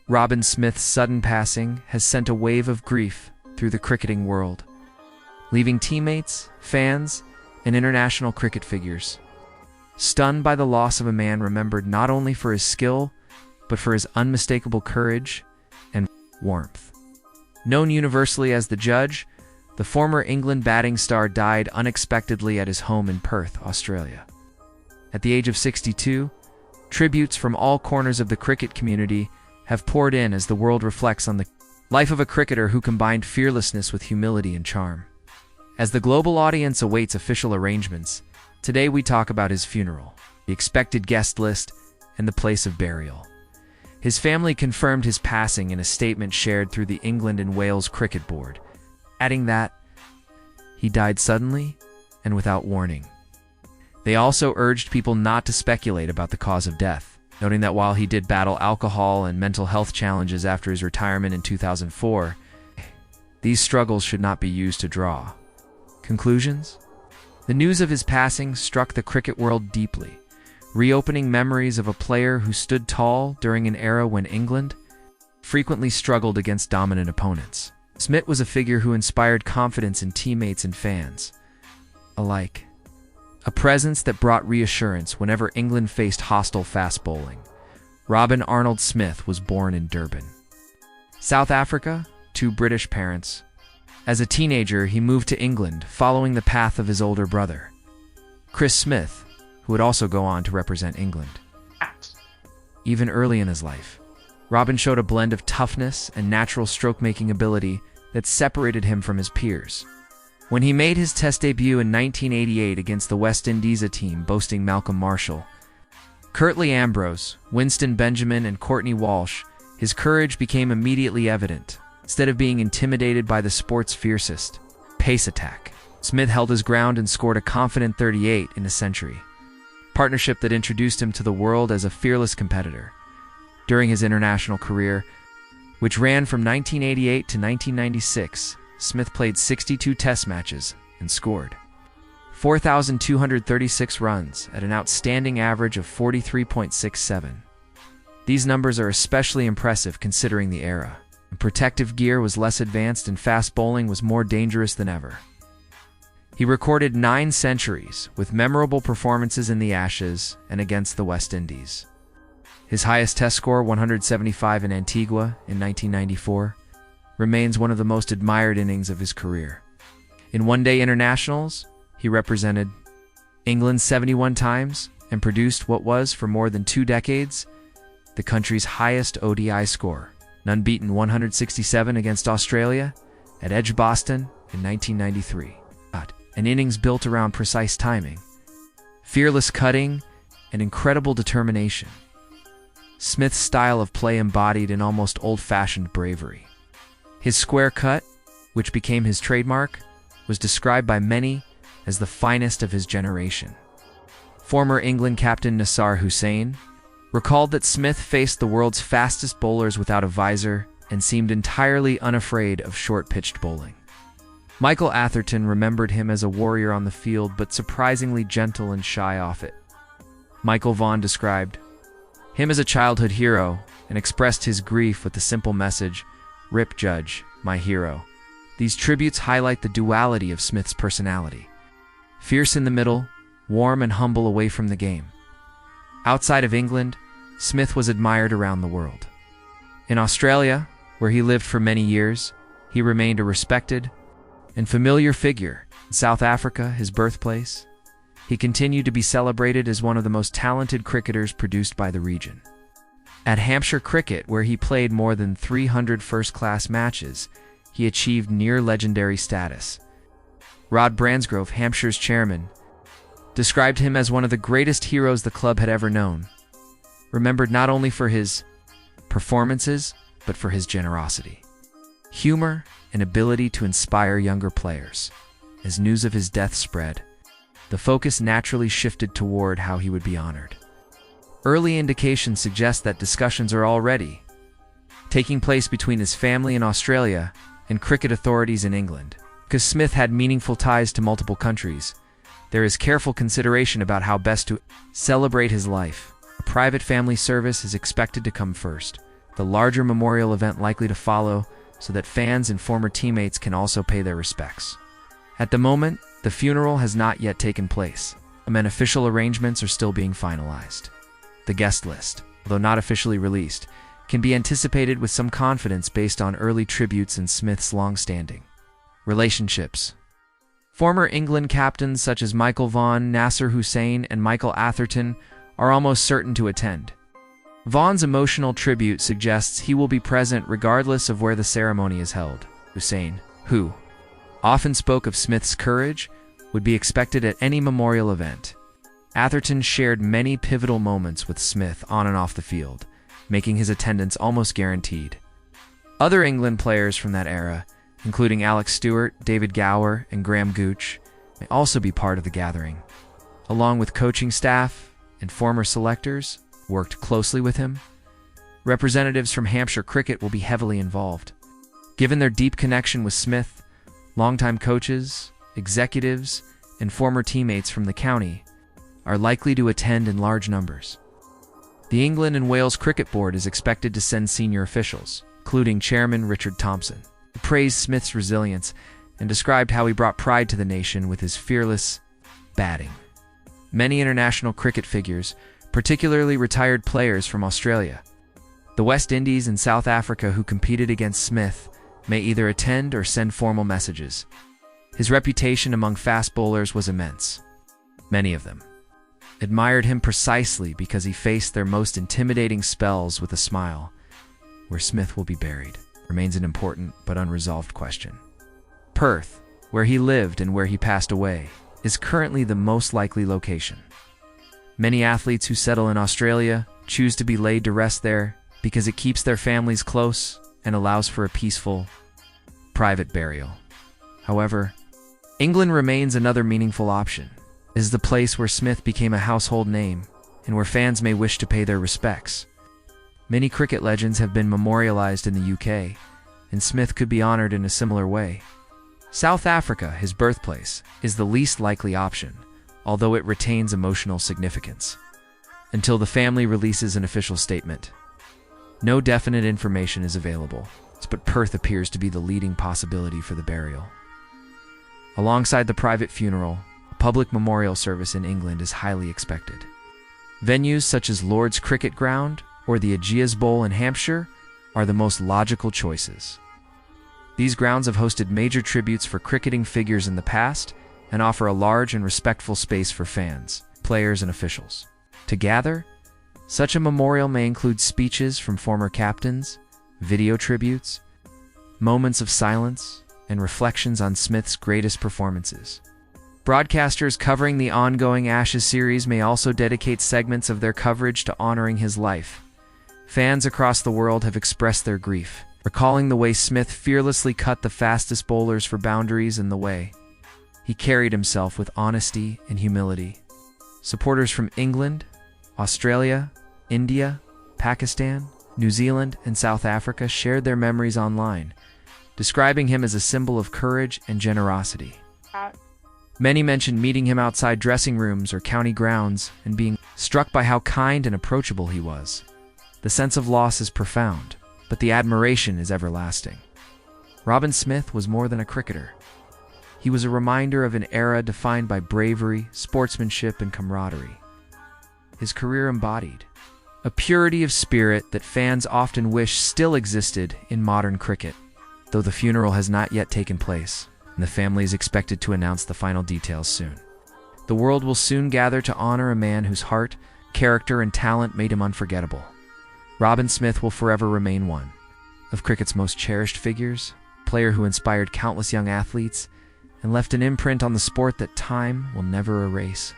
Robin Smith's sudden passing has sent a wave of grief through the cricketing world, leaving teammates, fans, and international cricket figures stunned by the loss of a man remembered not only for his skill, but for his unmistakable courage and warmth. Known universally as the Judge, the former England batting star died unexpectedly at his home in Perth, Australia. At the age of 62, tributes from all corners of the cricket community have poured in as the world reflects on the life of a cricketer who combined fearlessness with humility and charm. As the global audience awaits official arrangements, today we talk about his funeral, the expected guest list, and the place of burial. His family confirmed his passing in a statement shared through the England and Wales Cricket Board, adding that he died suddenly and without warning. They also urged people not to speculate about the cause of death, noting that while he did battle alcohol and mental health challenges after his retirement in 2004, these struggles should not be used to draw conclusions. The news of his passing struck the cricket world deeply, reopening memories of a player who stood tall during an era when England frequently struggled against dominant opponents. Smith was a figure who inspired confidence in teammates and fans alike, a presence that brought reassurance whenever England faced hostile fast bowling. Robin Arnold Smith was born in Durban, South Africa, to British parents. As a teenager, he moved to England, following the path of his older brother, Chris Smith, who would also go on to represent England. Even early in his life, Robin showed a blend of toughness and natural stroke-making ability that separated him from his peers. When he made his Test debut in 1988 against the West Indies team boasting Malcolm Marshall, Curtly Ambrose, Winston Benjamin, and Courtney Walsh, his courage became immediately evident. Instead of being intimidated by the sport's fiercest pace attack, Smith held his ground and scored a confident 38 in a century, partnership that introduced him to the world as a fearless competitor. During his international career, which ran from 1988 to 1996, Smith played 62 Test matches and scored 4,236 runs at an outstanding average of 43.67. These numbers are especially impressive considering the era. Protective gear was less advanced and fast bowling was more dangerous than ever. He recorded 9 centuries, with memorable performances in the Ashes and against the West Indies. His highest Test score, 175 in Antigua in 1994, remains one of the most admired innings of his career. In one-day internationals, he represented England 71 times and produced what was, for more than 2 decades, the country's highest ODI score. An unbeaten 167 against Australia at Edgbaston in 1993. An innings built around precise timing, fearless cutting, and incredible determination. Smith's style of play embodied an almost old-fashioned bravery. His square cut, which became his trademark, was described by many as the finest of his generation. Former England captain Nasser Hussain recalled that Smith faced the world's fastest bowlers without a visor and seemed entirely unafraid of short-pitched bowling. Michael Atherton remembered him as a warrior on the field, but surprisingly gentle and shy off it. Michael Vaughan described him as a childhood hero and expressed his grief with the simple message, "Rip Judge, my hero." These tributes highlight the duality of Smith's personality: fierce in the middle, warm and humble away from the game. Outside of England, Smith was admired around the world. In Australia, where he lived for many years, he remained a respected and familiar figure. In South Africa, his birthplace, he continued to be celebrated as one of the most talented cricketers produced by the region. At Hampshire Cricket, where he played more than 300 first-class matches, he achieved near-legendary status. Rod Bransgrove, Hampshire's chairman, described him as one of the greatest heroes the club had ever known, remembered not only for his performances, but for his generosity, humor, and ability to inspire younger players. As news of his death spread, the focus naturally shifted toward how he would be honored. Early indications suggest that discussions are already taking place between his family in Australia and cricket authorities in England. Because Smith had meaningful ties to multiple countries, there is careful consideration about how best to celebrate his life. A private family service is expected to come first, the larger memorial event likely to follow so that fans and former teammates can also pay their respects. At the moment, the funeral has not yet taken place, and official arrangements are still being finalized. The guest list, although not officially released, can be anticipated with some confidence based on early tributes and Smith's long-standing relationships. Former England captains such as Michael Vaughan, Nasser Hussain, and Michael Atherton are almost certain to attend. Vaughan's emotional tribute suggests he will be present regardless of where the ceremony is held. Hussain, who often spoke of Smith's courage, would be expected at any memorial event. Atherton shared many pivotal moments with Smith on and off the field, making his attendance almost guaranteed. Other England players from that era, including Alex Stewart, David Gower, and Graham Gooch, may also be part of the gathering. Along with coaching staff and former selectors worked closely with him, representatives from Hampshire cricket will be heavily involved. Given their deep connection with Smith, longtime coaches, executives, and former teammates from the county are likely to attend in large numbers. The England and Wales Cricket Board is expected to send senior officials, including Chairman Richard Thompson, who praised Smith's resilience and described how he brought pride to the nation with his fearless batting. Many international cricket figures, particularly retired players from Australia, the West Indies, and South Africa who competed against Smith, may either attend or send formal messages. His reputation among fast bowlers was immense. Many of them admired him precisely because he faced their most intimidating spells with a smile. Where Smith will be buried remains an important but unresolved question. Perth, where he lived and where he passed away, is currently the most likely location. Many athletes who settle in Australia choose to be laid to rest there because it keeps their families close and allows for a peaceful, private burial. However, England remains another meaningful option. It is the place where Smith became a household name and where fans may wish to pay their respects. Many cricket legends have been memorialized in the UK, and Smith could be honored in a similar way. South Africa, his birthplace, is the least likely option, although it retains emotional significance. Until the family releases an official statement, no definite information is available, but Perth appears to be the leading possibility for the burial. Alongside the private funeral, a public memorial service in England is highly expected. Venues such as Lord's Cricket Ground or the Ageas Bowl in Hampshire are the most logical choices. These grounds have hosted major tributes for cricketing figures in the past and offer a large and respectful space for fans, players, and officials to gather. Such a memorial may include speeches from former captains, video tributes, moments of silence, and reflections on Smith's greatest performances. Broadcasters covering the ongoing Ashes series may also dedicate segments of their coverage to honoring his life. Fans across the world have expressed their grief, recalling the way Smith fearlessly cut the fastest bowlers for boundaries and the way he carried himself with honesty and humility. Supporters from England, Australia, India, Pakistan, New Zealand, and South Africa shared their memories online, describing him as a symbol of courage and generosity. Many mentioned meeting him outside dressing rooms or county grounds and being struck by how kind and approachable he was. The sense of loss is profound, but the admiration is everlasting. Robin Smith was more than a cricketer. He was a reminder of an era defined by bravery, sportsmanship, and camaraderie. His career embodied a purity of spirit that fans often wish still existed in modern cricket, though the funeral has not yet taken place, and the family is expected to announce the final details soon. The world will soon gather to honor a man whose heart, character, and talent made him unforgettable. Robin Smith will forever remain one of cricket's most cherished figures, a player who inspired countless young athletes and left an imprint on the sport that time will never erase.